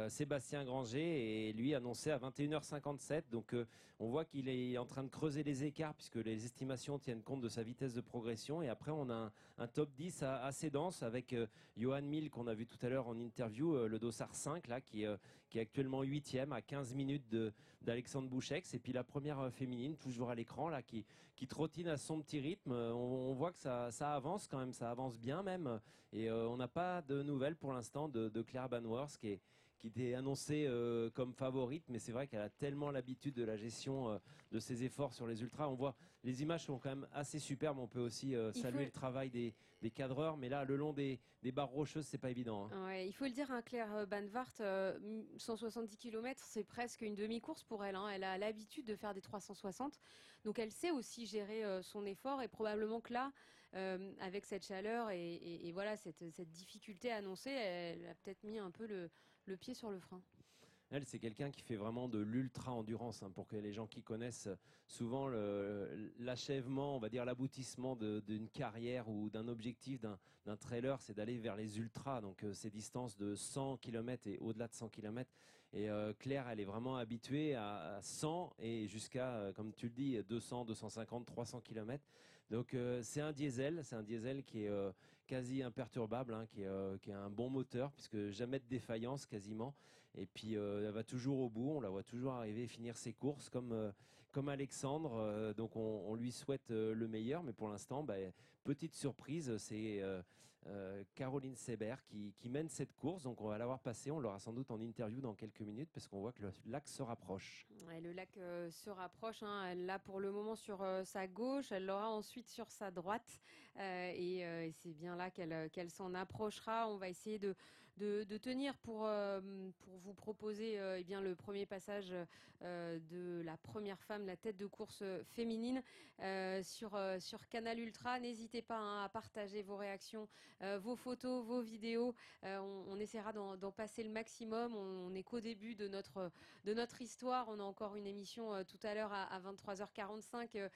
Sébastien Granger et lui annoncé à 21h57. Donc on voit qu'il est en train de creuser les écarts puisque les estimations tiennent compte de sa vitesse de progression. Et après on a un top 10 assez dense avec Johan Mill qu'on a vu tout à l'heure en interview, le dossard 5 là, qui est actuellement 8e à 15 minutes d'Alexandre Bouchex. Et puis la première féminine toujours à l'écran là qui trottine à son petit rythme. On voit que ça avance quand même, ça avance bien même. Et on n'a pas de nouvelles pour l'instant de Claire Banworth qui était annoncée comme favorite, mais c'est vrai qu'elle a tellement l'habitude de la gestion de ses efforts sur les ultras. On voit, les images sont quand même assez superbes. On peut aussi saluer le travail des cadreurs, mais là, le long des barres rocheuses, c'est pas évident, hein. Ouais, il faut le dire, hein, Claire Banwart, 170 km, c'est presque une demi-course pour elle, hein. Elle a l'habitude de faire des 360, donc elle sait aussi gérer son effort, et probablement que là, avec cette chaleur et voilà cette difficulté annoncée, elle a peut-être mis un peu le pied sur le frein. Elle, c'est quelqu'un qui fait vraiment de l'ultra-endurance, hein, pour que les gens qui connaissent souvent l'achèvement, on va dire l'aboutissement d'une carrière ou d'un objectif d'un trailer, c'est d'aller vers les ultras, donc ces distances de 100 km et au-delà de 100 km. Et Claire, elle est vraiment habituée à 100 et jusqu'à, comme tu le dis, 200, 250, 300 km. Donc c'est un diesel qui est quasi imperturbable, hein, qui a un bon moteur, puisque jamais de défaillance quasiment. Et puis elle va toujours au bout, on la voit toujours arriver et finir ses courses comme Alexandre. Donc on lui souhaite le meilleur, mais pour l'instant, petite surprise, c'est Caroline Seber qui mène cette course. Donc on va l'avoir passée, on l'aura sans doute en interview dans quelques minutes parce qu'on voit que le lac se rapproche. Ouais, le lac se rapproche, hein. Elle l'a pour le moment sur sa gauche, elle l'aura ensuite sur sa droite, et c'est bien là qu'elle s'en approchera. On va essayer de tenir pour vous proposer eh bien, le premier passage de la première femme, la tête de course féminine sur Canal Ultra. N'hésitez pas, hein, à partager vos réactions, vos photos, vos vidéos. On essaiera d'en passer le maximum. On n'est qu'au début de notre histoire. On a encore une émission tout à l'heure à 23h45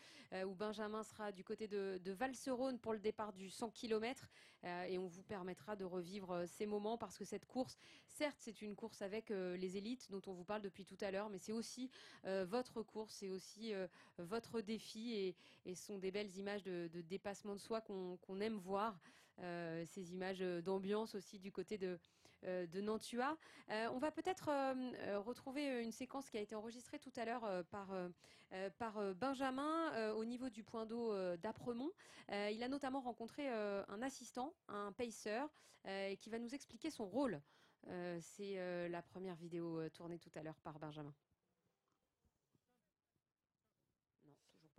où Benjamin sera du côté de Valserone pour le départ du 100 km et on vous permettra de revivre ces moments parce que cette course, certes, c'est une course avec les élites dont on vous parle depuis tout à l'heure, mais c'est aussi votre course, c'est aussi votre défi et ce sont des belles images de dépassement de soi qu'on aime voir. Ces images d'ambiance aussi du côté de Nantua. On va peut-être retrouver une séquence qui a été enregistrée tout à l'heure par Benjamin, au niveau du point d'eau d'Apremont, il a notamment rencontré un assistant, un pacer, qui va nous expliquer son rôle. C'est la première vidéo tournée tout à l'heure par Benjamin.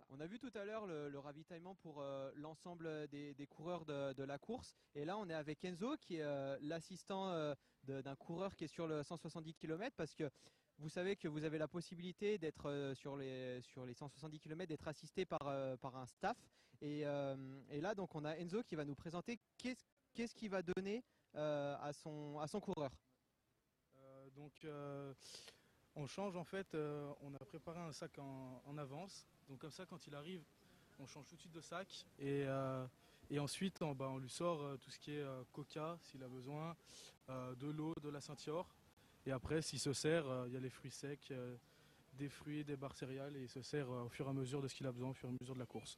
On a vu tout à l'heure le ravitaillement pour l'ensemble des coureurs de la course. Et là, on est avec Enzo, qui est l'assistant d'un coureur qui est sur le 170 km, parce que vous savez que vous avez la possibilité d'être sur les 170 km, d'être assisté par un staff. Et là, donc, on a Enzo qui va nous présenter qu'est-ce qu'il va donner à son coureur. On change en fait, on a préparé un sac en avance. Donc comme ça, quand il arrive, on change tout de suite de sac et ensuite on lui sort tout ce qui est coca s'il a besoin, de l'eau, de la Saint-Yor. Et après, s'il se sert, il y a les fruits secs, des fruits, des barres céréales, et il se sert au fur et à mesure de ce qu'il a besoin, au fur et à mesure de la course.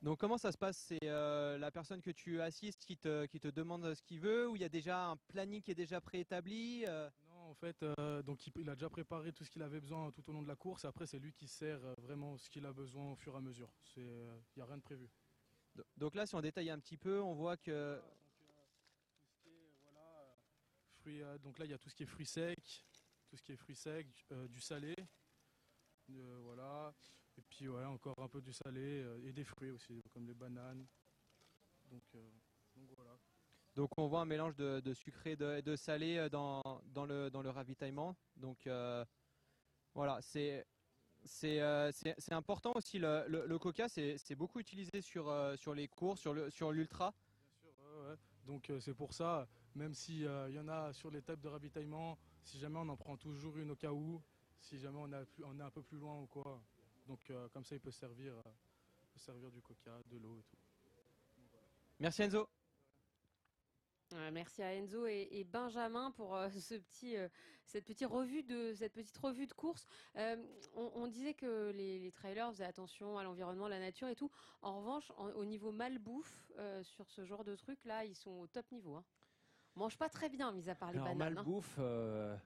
Donc comment ça se passe? C'est la personne que tu assistes qui te demande ce qu'il veut, ou il y a déjà un planning qui est déjà préétabli? Non, en fait, il a déjà préparé tout ce qu'il avait besoin tout au long de la course. Après, c'est lui qui sert vraiment ce qu'il a besoin au fur et à mesure. Il n'y a rien de prévu. Donc là, si on détaille un petit peu, on voit que... Donc là, il y a tout ce qui est fruits secs, du salé, voilà. Et puis encore un peu du salé et des fruits aussi, comme les bananes. Donc voilà. Donc on voit un mélange de sucré et de salé dans le ravitaillement. Donc voilà, c'est important aussi. Le coca, c'est beaucoup utilisé sur les courses, sur l'ultra. Bien sûr, ouais. Donc c'est pour ça, même s'il y en a sur les tables de ravitaillement, si jamais on en prend toujours une au cas où, si jamais on est un peu plus loin ou quoi. Donc comme ça, il peut servir du coca, de l'eau et tout. Merci Enzo. Merci à Enzo et Benjamin pour cette petite revue de course. On disait que les trailers faisaient attention à l'environnement, à la nature et tout. En revanche, au niveau malbouffe, sur ce genre de trucs là, ils sont au top niveau. Hein. On mange pas très bien, mis à part les Alors, bananes. malbouffe,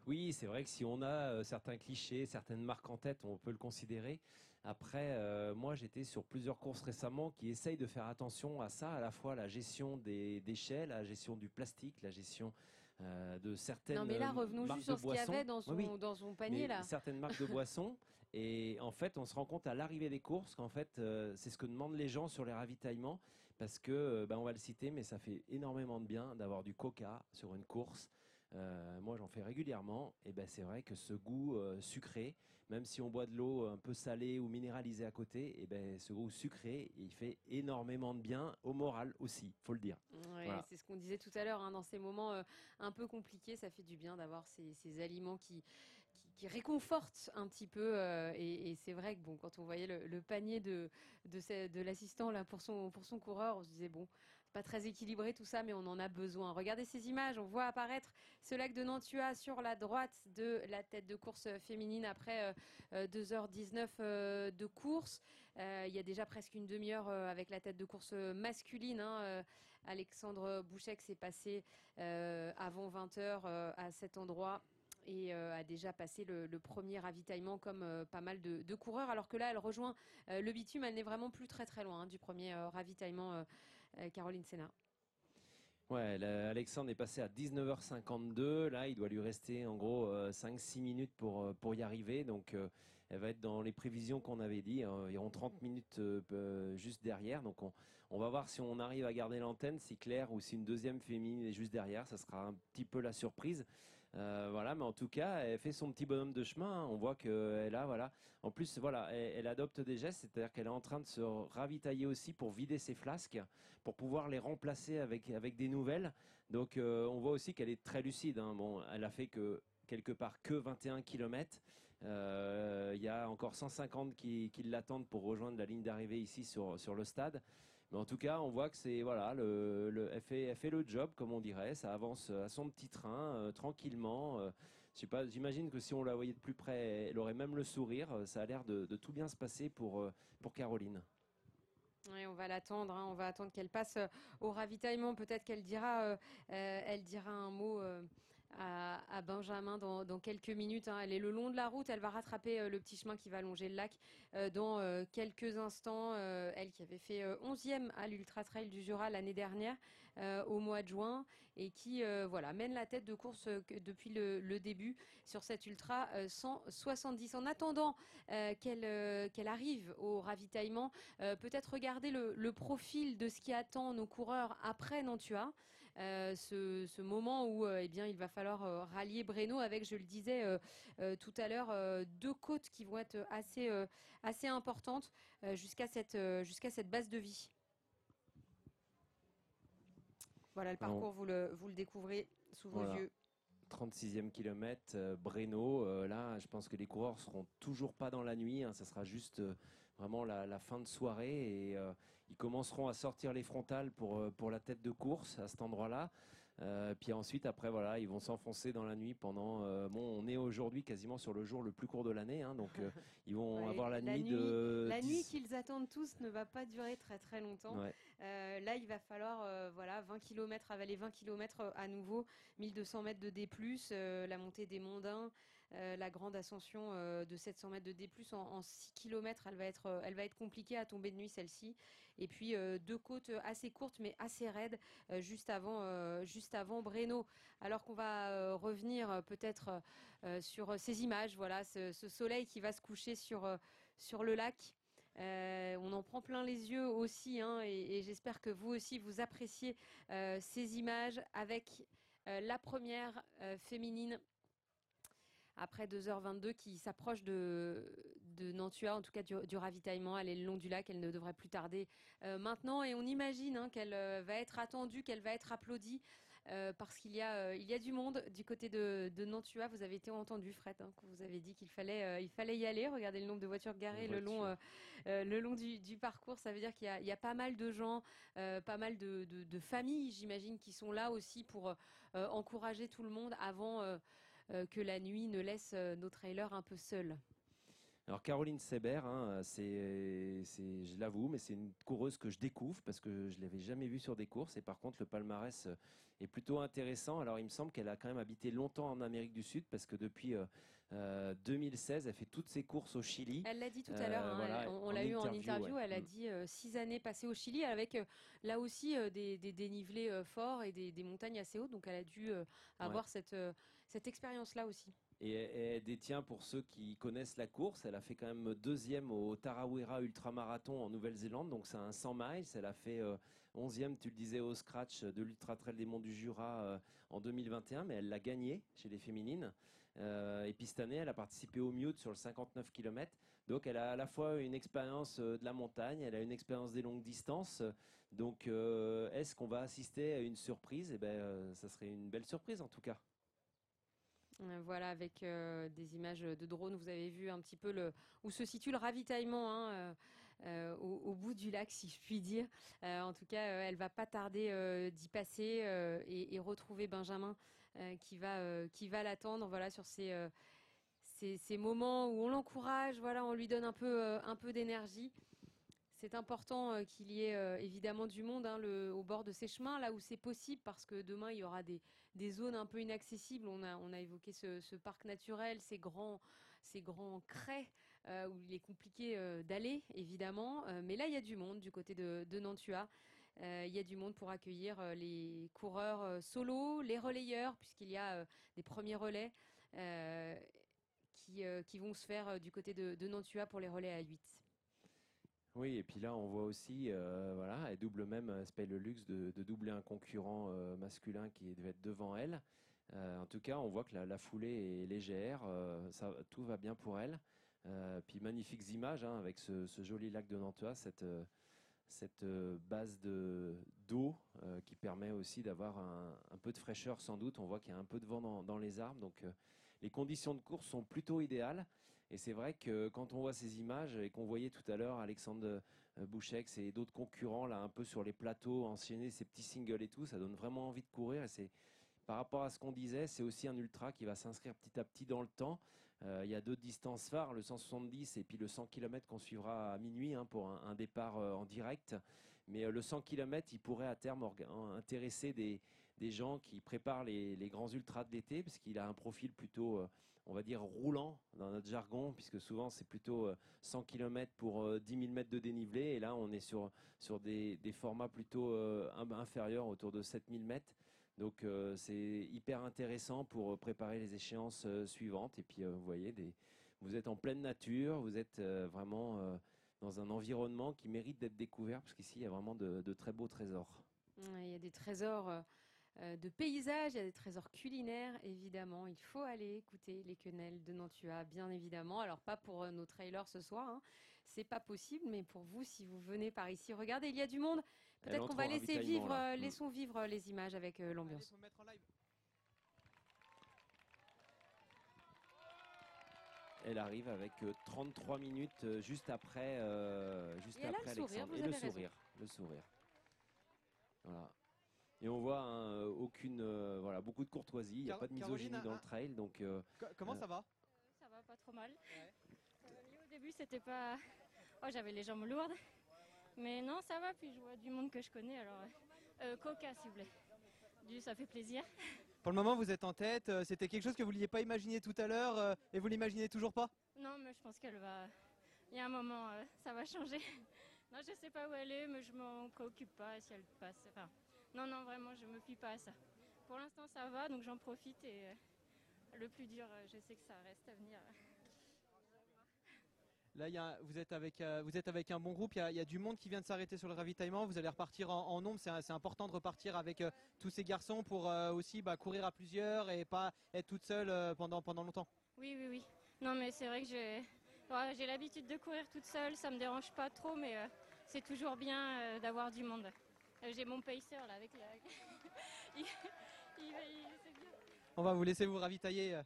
oui, c'est vrai que si on a certains clichés, certaines marques en tête, on peut le considérer. Après, moi, j'étais sur plusieurs courses récemment qui essayent de faire attention à ça, à la fois la gestion des déchets, la gestion du plastique, la gestion de certaines Non, mais là, revenons marques juste sur de ce qu'il y boissons. avait dans son, Oui, dans son panier là. certaines marques de boissons. Et en fait, on se rend compte à l'arrivée des courses qu'en fait, c'est ce que demandent les gens sur les ravitaillements. Parce que, on va le citer, mais ça fait énormément de bien d'avoir du coca sur une course. Moi, j'en fais régulièrement. Et c'est vrai que ce goût sucré, même si on boit de l'eau un peu salée ou minéralisée à côté, ce goût sucré, il fait énormément de bien au moral aussi, faut le dire. Ouais, Voilà. c'est ce qu'on disait tout à l'heure, hein, dans ces moments un peu compliqués, ça fait du bien d'avoir ces aliments qui réconfortent un petit peu. Et c'est vrai que quand on voyait le panier de l'assistant là pour son coureur, on se disait c'est pas très équilibré tout ça, mais on en a besoin. Regardez ces images, on voit apparaître ce lac de Nantua sur la droite de la tête de course féminine après 2h19 de course. Il y a déjà presque une demi-heure avec la tête de course masculine. Hein, Alexandre Bouchek s'est passé avant 20h à cet endroit et a déjà passé le premier ravitaillement comme pas mal de coureurs, alors que là elle rejoint le bitume. Elle n'est vraiment plus très très loin du premier ravitaillement. Caroline Sénat. Ouais, Alexandre est passé à 19h52. Là, il doit lui rester en gros 5-6 minutes pour y arriver. Donc, elle va être dans les prévisions qu'on avait dit. Environ 30 minutes juste derrière. Donc, on va voir si on arrive à garder l'antenne, si Claire ou si une deuxième féminine est juste derrière. Ça sera un petit peu la surprise. Voilà, mais en tout cas, elle fait son petit bonhomme de chemin. Hein. On voit qu'elle a, voilà. En plus, voilà, elle adopte des gestes, c'est-à-dire qu'elle est en train de se ravitailler aussi pour vider ses flasques, pour pouvoir les remplacer avec des nouvelles. Donc, on voit aussi qu'elle est très lucide. Hein. Bon, elle a fait quelque part que 21 km. Il y a encore 150 qui l'attendent pour rejoindre la ligne d'arrivée ici sur le stade. Mais en tout cas, on voit que c'est voilà, elle fait le job, comme on dirait. Ça avance à son petit train, tranquillement. Je sais pas, j'imagine que si on la voyait de plus près, elle aurait même le sourire. Ça a l'air de tout bien se passer pour Caroline. Oui, on va l'attendre. Hein, on va attendre qu'elle passe au ravitaillement. Peut-être qu'elle dira un mot à Benjamin dans quelques minutes. Hein. Elle est le long de la route, elle va rattraper le petit chemin qui va longer le lac dans quelques instants. Elle qui avait fait 11e à l'Ultra Trail du Jura l'année dernière au mois de juin et qui voilà, mène la tête de course depuis le début sur cette Ultra 170. En attendant qu'elle arrive au ravitaillement, peut-être regarder le profil de ce qui attend nos coureurs après Nantua. Ce moment où eh bien, il va falloir rallier Breno avec, je le disais tout à l'heure, 2 côtes qui vont être assez importantes jusqu'à cette base de vie. Voilà le parcours, vous le découvrez sous vos yeux. 36e kilomètre, Breno. Là, je pense que les coureurs seront toujours pas dans la nuit. Hein, ça sera juste vraiment la fin de soirée et ils commenceront à sortir les frontales pour la tête de course à cet endroit-là. Puis ensuite, après, voilà, ils vont s'enfoncer dans la nuit pendant. Bon, on est aujourd'hui quasiment sur le jour le plus court de l'année, hein, donc ils vont avoir la nuit de. La nuit qu'ils attendent tous ne va pas durer très très longtemps. Ouais. Là, il va falloir voilà 20 km, avaler 20 km à nouveau, 1200 mètres de D+, la montée des Monts-d'Ain. La grande ascension de 700 mètres de D+, en 6 km, elle va être compliquée à tomber de nuit celle-ci. Et puis 2 côtes assez courtes mais assez raides juste avant Breno. Alors qu'on va revenir peut-être sur ces images, voilà, ce soleil qui va se coucher sur le lac. On en prend plein les yeux aussi, hein, et j'espère que vous aussi vous appréciez ces images avec la première féminine après 2h22 qui s'approche de Nantua, en tout cas du ravitaillement. Elle est le long du lac, elle ne devrait plus tarder maintenant et on imagine hein, qu'elle va être attendue, qu'elle va être applaudie parce qu'il y a du monde du côté de Nantua. Vous avez été entendu, Fred, hein, quand vous avez dit qu'il fallait y aller. Regardez le nombre de voitures garées le long du parcours. Ça veut dire qu'il y a pas mal de gens, pas mal de familles, j'imagine, qui sont là aussi pour encourager tout le monde avant que la nuit ne laisse nos trailers un peu seuls. Alors Caroline Seber, hein, je l'avoue, mais c'est une coureuse que je découvre parce que je ne l'avais jamais vue sur des courses. Et par contre, le palmarès est plutôt intéressant. Alors il me semble qu'elle a quand même habité longtemps en Amérique du Sud parce que depuis 2016, elle fait toutes ses courses au Chili. Elle l'a dit tout à l'heure, hein, voilà, on l'a eu en interview. Ouais. Elle a dit 6 années passées au Chili avec là aussi des dénivelés forts et des montagnes assez hautes. Donc elle a dû avoir cette expérience-là aussi. Et elle détient, pour ceux qui connaissent la course, elle a fait quand même 2e au Tarawera Ultramarathon en Nouvelle-Zélande, donc c'est un 100 miles. Elle a fait 11e, tu le disais, au Scratch de l'Ultra Trail des Monts du Jura en 2021, mais elle l'a gagné chez les féminines. Et puis cette année, elle a participé au Mute sur le 59 km. Donc elle a à la fois une expérience de la montagne, elle a une expérience des longues distances. Donc est-ce qu'on va assister à une surprise ? Eh bien, ça serait une belle surprise en tout cas. Voilà, avec des images de drone, vous avez vu un petit peu où se situe le ravitaillement hein, au bout du lac, si je puis dire. En tout cas, elle va pas tarder d'y passer et retrouver Benjamin qui va l'attendre. Voilà, sur ces moments où on l'encourage, voilà, on lui donne un peu d'énergie. C'est important qu'il y ait évidemment du monde hein, au bord de ces chemins, là où c'est possible, parce que demain, il y aura des zones un peu inaccessibles. On a évoqué ce parc naturel, ces grands crêts où il est compliqué d'aller, évidemment. Mais là, il y a du monde du côté de Nantua. Il y a du monde pour accueillir les coureurs solo, les relayeurs, puisqu'il y a des premiers relais qui vont se faire du côté de Nantua pour les relais à 8. Oui, et puis là, on voit aussi, voilà, elle double même, elle se paye le luxe de doubler un concurrent masculin qui devait être devant elle. En tout cas, on voit que la foulée est légère, tout va bien pour elle. Puis magnifiques images hein, avec ce joli lac de Nantua, cette base d'eau qui permet aussi d'avoir un peu de fraîcheur sans doute. On voit qu'il y a un peu de vent dans les arbres, donc les conditions de course sont plutôt idéales. Et c'est vrai que quand on voit ces images et qu'on voyait tout à l'heure Alexandre Bouchex et d'autres concurrents là un peu sur les plateaux enchaîner ces petits singles et tout, ça donne vraiment envie de courir. Et c'est par rapport à ce qu'on disait, c'est aussi un ultra qui va s'inscrire petit à petit dans le temps. Il y a 2 distances phares, le 170 et puis le 100 km qu'on suivra à minuit hein, pour un départ en direct. Mais le 100 km, il pourrait à terme intéresser des des gens qui préparent les grands ultras de l'été, parce qu'il a un profil plutôt, on va dire, roulant dans notre jargon, puisque souvent c'est plutôt 100 km pour 10 000 mètres de dénivelé, et là on est sur des formats plutôt inférieurs, autour de 7 000 mètres. Donc c'est hyper intéressant pour préparer les échéances suivantes. Et puis vous voyez, vous êtes en pleine nature, vous êtes vraiment dans un environnement qui mérite d'être découvert, parce qu'ici il y a vraiment de très beaux trésors. Il y a des trésors de paysages, il y a des trésors culinaires, évidemment. Il faut aller écouter les quenelles de Nantua, bien évidemment. Alors, pas pour nos trailers ce soir, hein. C'est pas possible, mais pour vous, si vous venez par ici, regardez, il y a du monde. Peut-être qu'on va laisser vivre, laissons vivre les images avec l'ambiance. Elle arrive avec 33 minutes juste après, Et elle a le sourire, Alexandre. vous Et avez raison. le sourire. Voilà. Et on voit voilà, beaucoup de courtoisie, il n'y a pas de misogynie Caroline, dans le trail. Donc, comment ça va? Ça va pas trop mal. Ça va mieux au début, c'était pas. Oh, j'avais les jambes lourdes. Mais non, ça va. Puis je vois du monde que je connais. Alors, Coca, s'il vous plaît. Ça fait plaisir. Pour le moment, vous êtes en tête. C'était quelque chose que vous ne vouliez pas imaginer tout à l'heure et vous l'imaginez toujours pas? Non, mais je pense qu'elle va. Il y a un moment, ça va changer. Non, je sais pas où elle est, mais je m'en préoccupe pas si elle passe. Enfin, non, vraiment, je me fie pas à ça. Pour l'instant, ça va, donc j'en profite et le plus dur, je sais que ça reste à venir. Là, vous êtes avec un bon groupe, il y a du monde qui vient de s'arrêter sur le ravitaillement, vous allez repartir en nombre, c'est important de repartir avec tous ces garçons pour aussi courir à plusieurs et pas être toute seule pendant longtemps. Oui. Non, mais c'est vrai que j'ai l'habitude de courir toute seule, ça me dérange pas trop, mais c'est toujours bien d'avoir du monde. J'ai mon pacer là avec la... c'est bien. On va vous laisser vous ravitailler.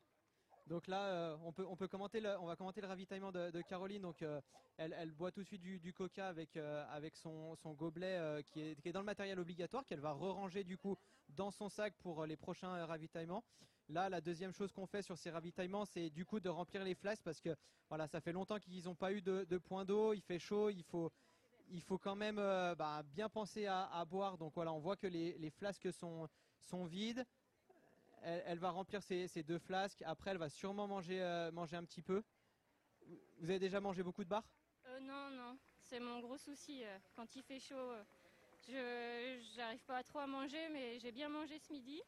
Donc là, on va commenter le ravitaillement de Caroline. Donc elle boit tout de suite du coca avec son gobelet qui est dans le matériel obligatoire qu'elle va re-ranger du coup dans son sac pour les prochains ravitaillements. Là, la deuxième chose qu'on fait sur ces ravitaillements, c'est du coup de remplir les flasques parce que voilà, ça fait longtemps qu'ils n'ont pas eu de point d'eau, il fait chaud, il faut quand même bien penser à boire. Donc voilà, on voit que les flasques sont vides. Elle va remplir ses 2 flasques. Après, elle va sûrement manger un petit peu. Vous avez déjà mangé beaucoup de bars? Non. C'est mon gros souci. Quand il fait chaud, je n'arrive pas trop à manger, mais j'ai bien mangé ce midi.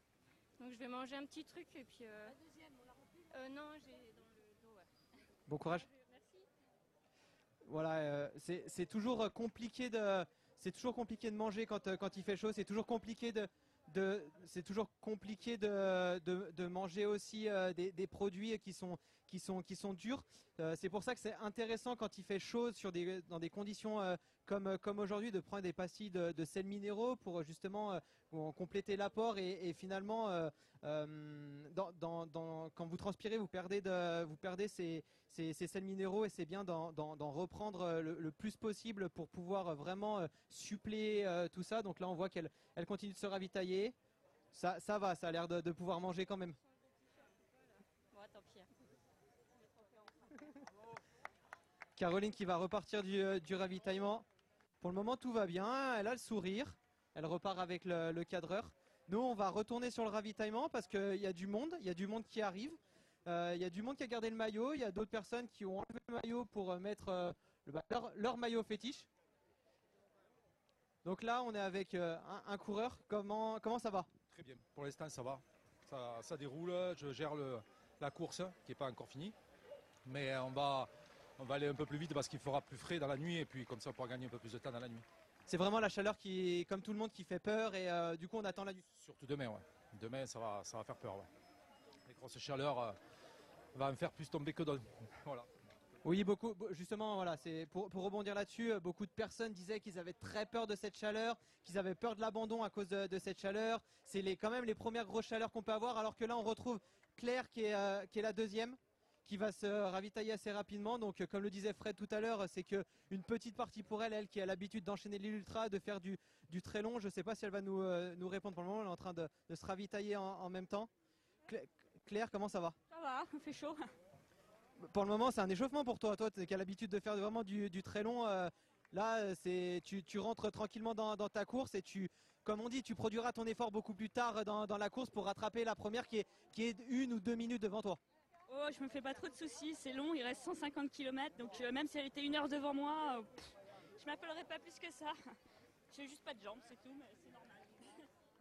Donc, je vais manger un petit truc. Et puis, la deuxième, on l'a remplie? Non, j'ai dans le dos. Ouais. Bon courage. Merci. Voilà, c'est toujours compliqué de manger quand il fait chaud. C'est toujours compliqué de manger aussi des produits qui sont durs. C'est pour ça que c'est intéressant quand il fait chaud dans des conditions comme aujourd'hui de prendre des pastilles de sels minéraux pour justement compléter l'apport et finalement quand vous transpirez vous perdez ces sels minéraux et c'est bien d'en reprendre le plus possible pour pouvoir vraiment suppléer tout ça. Donc là on voit qu'elle continue de se ravitailler. Ça va, ça a l'air de pouvoir manger quand même. Bon, tant pis. Caroline qui va repartir du ravitaillement. Pour le moment tout va bien, elle a le sourire. Elle repart avec le cadreur. Nous on va retourner sur le ravitaillement parce qu'il y a du monde qui arrive. Il y a du monde qui a gardé le maillot, il y a d'autres personnes qui ont enlevé le maillot pour mettre leur maillot fétiche. Donc là on est avec un coureur, comment ça va? Très bien, pour l'instant ça va, ça déroule, je gère la course qui n'est pas encore finie, mais on va aller un peu plus vite parce qu'il fera plus frais dans la nuit et puis comme ça on pourra gagner un peu plus de temps dans la nuit. C'est vraiment la chaleur qui, comme tout le monde, qui fait peur et du coup on attend la nuit. Surtout demain, ouais. Demain ça va faire peur, ouais. Les grosses chaleurs va me faire plus tomber que d'autres. Voilà. Oui, justement, voilà, c'est pour rebondir là-dessus, beaucoup de personnes disaient qu'ils avaient très peur de cette chaleur, qu'ils avaient peur de l'abandon à cause de cette chaleur. C'est quand même les premières grosses chaleurs qu'on peut avoir, alors que là on retrouve Claire qui est la deuxième, qui va se ravitailler assez rapidement. Donc comme le disait Fred tout à l'heure, c'est qu'une petite partie pour elle qui a l'habitude d'enchaîner l'ultra, de faire du très long. Je ne sais pas si elle va nous répondre pour le moment, elle est en train de se ravitailler en même temps. Claire, comment ça va? Ça va, il fait chaud. Pour le moment, c'est un échauffement pour toi. Toi qui as l'habitude de faire vraiment du très long. Là, tu rentres tranquillement dans ta course et comme on dit, tu produiras ton effort beaucoup plus tard dans la course pour rattraper la première qui est 1 ou 2 minutes devant toi. Oh, je me fais pas trop de soucis, c'est long, il reste 150 km, donc même si elle était 1 heure devant moi, je m'appellerai pas plus que ça. J'ai juste pas de jambes, c'est tout, mais c'est normal.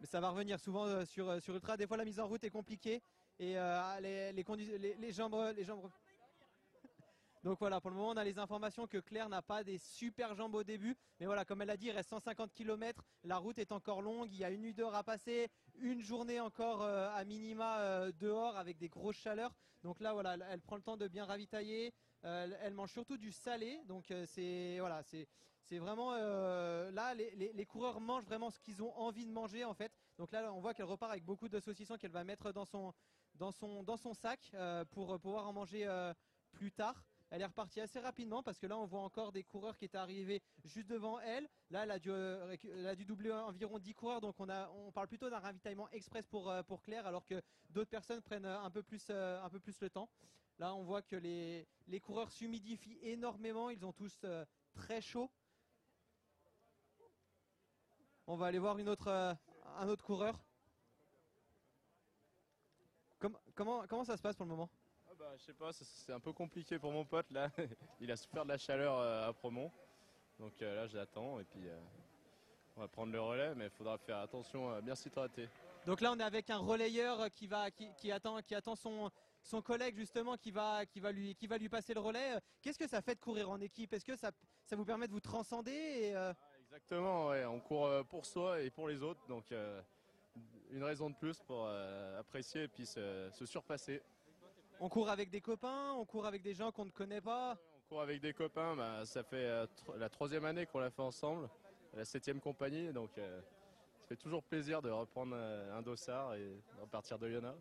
Mais ça va revenir souvent sur Ultra. Des fois, la mise en route est compliquée et les jambes. Donc voilà, pour le moment, on a les informations que Claire n'a pas des super jambes au début. Mais voilà, comme elle a dit, il reste 150 km. La route est encore longue. Il y a 1 heure à passer. Une journée encore à minima dehors avec des grosses chaleurs. Donc là, voilà, elle prend le temps de bien ravitailler. Elle mange surtout du salé. Donc c'est vraiment là, les coureurs mangent vraiment ce qu'ils ont envie de manger en fait. Donc là, on voit qu'elle repart avec beaucoup de saucissons qu'elle va mettre dans son sac pour pouvoir en manger plus tard. Elle est repartie assez rapidement parce que là on voit encore des coureurs qui étaient arrivés juste devant elle. Là elle a dû doubler environ 10 coureurs, donc on parle plutôt d'un ravitaillement express pour Claire, alors que d'autres personnes prennent un peu plus le temps. Là on voit que les coureurs s'humidifient énormément, ils ont tous très chaud. On va aller voir un autre coureur. Comment ça se passe pour le moment ? Je sais pas, c'est un peu compliqué pour mon pote là. Il a souffert de la chaleur à Promont. Donc là j'attends et puis on va prendre le relais, mais il faudra faire attention à bien s'hydrater. Donc là on est avec un relayeur qui attend son collègue justement qui va lui passer le relais. Qu'est-ce que ça fait de courir en équipe? Est-ce que ça vous permet de vous transcender Exactement, ouais. On court pour soi et pour les autres. Donc une raison de plus pour apprécier et puis se surpasser. On court avec des copains, on court avec des gens qu'on ne connaît pas. On court avec des copains, ça fait la 3e année qu'on l'a fait ensemble, la 7e compagnie, donc ça fait toujours plaisir de reprendre un dossard et de repartir d'Oyonnax.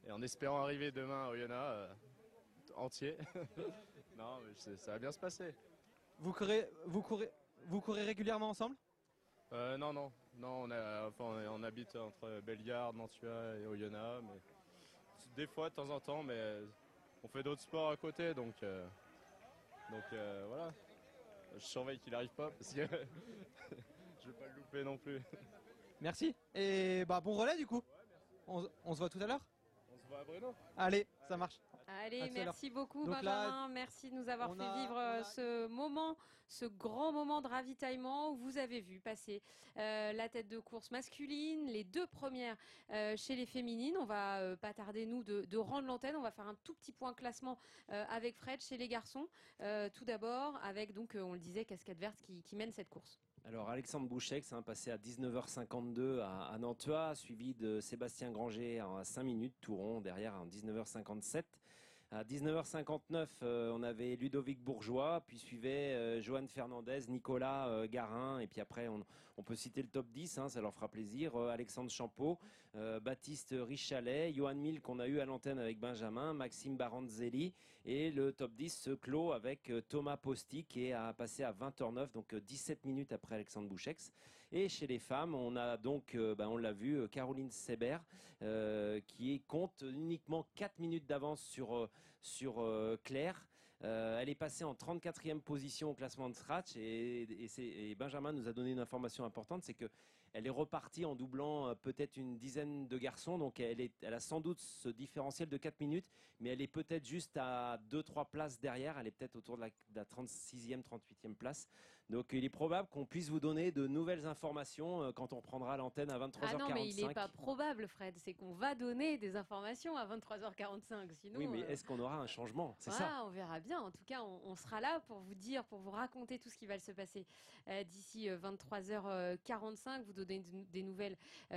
Et en espérant arriver demain à Oyonnax entier. Non, mais ça va bien se passer. Vous courez régulièrement ensemble? Non, on habite entre Bellegarde, Nantua et Oyonnax. Mais des fois, de temps en temps, mais on fait d'autres sports à côté, donc voilà. Je surveille qu'il n'arrive pas, parce que je ne veux pas le louper non plus. Merci, et bon relais du coup. On se voit tout à l'heure. On se voit à Brno. Allez, ça marche. Allez, merci beaucoup Donc Benjamin, merci de nous avoir fait vivre ce grand moment de ravitaillement où vous avez vu passer la tête de course masculine, les 2 premières chez les féminines. On va pas tarder nous de rendre l'antenne, on va faire un tout petit point classement avec Fred chez les garçons. Tout d'abord avec donc on le disait Cascade Verte qui mène cette course. Alors Alexandre Bouchex passé à 19h52 à Nantua, suivi de Sébastien Granger à 5 minutes, tout rond derrière en 19h57. À 19h59, on avait Ludovic Bourgeois, puis suivait Johan Fernandez, Nicolas Garin, et puis après on peut citer le top 10, ça leur fera plaisir, Alexandre Champeau, Baptiste Richalet, Johan Mille qu'on a eu à l'antenne avec Benjamin, Maxime Baranzelli, et le top 10 se clôt avec Thomas Posty qui est passé à 20h09, donc 17 minutes après Alexandre Bouchex. Et chez les femmes, on a donc, on l'a vu, Caroline Seber qui compte uniquement 4 minutes d'avance sur Claire. Elle est passée en 34e position au classement de Scratch et Benjamin nous a donné une information importante, c'est que elle est repartie en doublant peut-être une dizaine de garçons, donc elle a sans doute ce différentiel de 4 minutes, mais elle est peut-être juste à 2-3 places derrière, elle est peut-être autour de la 36e, 38e place. Donc il est probable qu'on puisse vous donner de nouvelles informations quand on reprendra l'antenne à 23h45. Ah non, mais il n'est pas probable, Fred, c'est qu'on va donner des informations à 23h45. Sinon, oui, mais est-ce qu'on aura un changement? C'est ça. On verra bien. En tout cas, on sera là pour vous dire, pour vous raconter tout ce qui va se passer d'ici 23h45. Vous donner des nouvelles,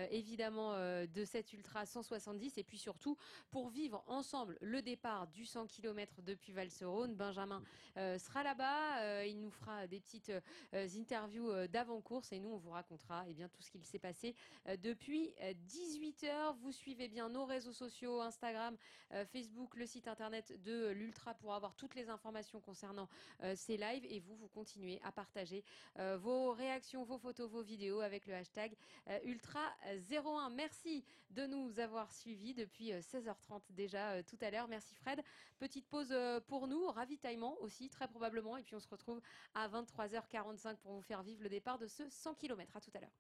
évidemment, de cette Ultra 170. Et puis surtout, pour vivre ensemble le départ du 100 km depuis Val-Serone. Benjamin sera là-bas. Il nous fera des petites interviews d'avant-course et nous, on vous racontera tout ce qu'il s'est passé depuis 18h. Vous suivez bien nos réseaux sociaux, Instagram, Facebook, le site internet de l'Ultra pour avoir toutes les informations concernant ces lives et vous continuez à partager vos réactions, vos photos, vos vidéos avec le hashtag Ultra01. Merci de nous avoir suivis depuis 16h30 déjà tout à l'heure. Merci Fred. Petite pause pour nous, ravitaillement aussi très probablement et puis on se retrouve à 23h45 8h45 pour vous faire vivre le départ de ce 100 km. À tout à l'heure.